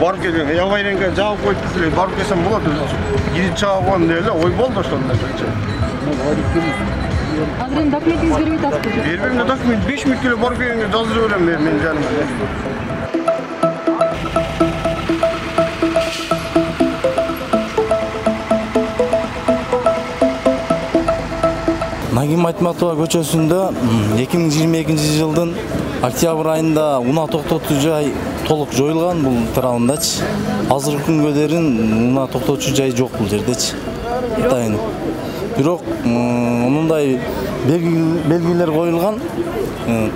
барып келген, аябайренге жауып қойып келе, барып келсем болады. Кирит чаап қойдым деле, ой болды ошондой. Азыр эми документиңиз бербей атасызбы? Бербейм документ 5 минут келе барып келгенге жаздырып берем мен жаныма. Нагим Айтматова көчөсүндө 2022 жылдын октябрь айында унаа токтотуу жай толук жоюлган бул тарабындачы. Азыркы күнгө дейин унаа токтотуу жай жок бул жердечи. Атайын. Бирок мындай белгилер коюлган,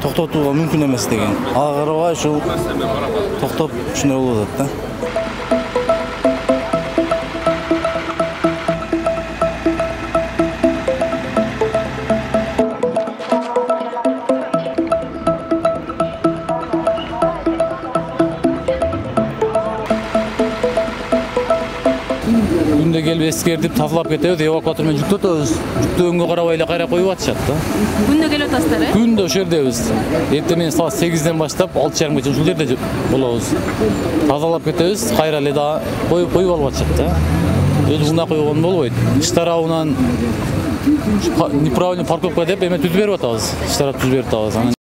токтотууга мүмкүн эмес деген. Ага карабай ушул токтоп ушундай болуп атат да. Күндө келип эскертип тазалап кетебиз, эвакуатор менен жүктөтөбүз. Жүктөгөнгө карабай эле кайра коюп атышат да. Күндө келип атасыздар, э? Күндө ошол жердебиз. Эртең менен саат 8ден баштап 6:30 ушул жерде болобуз. Тазалап кетебиз, кайра эле да коюп алып атышат да. Өзү унаа койгон болбойт. Иш тарабынан неправильный парковка деп эме түзүп берип атабыз. Иш тарап түзүп берип атабыз. Анан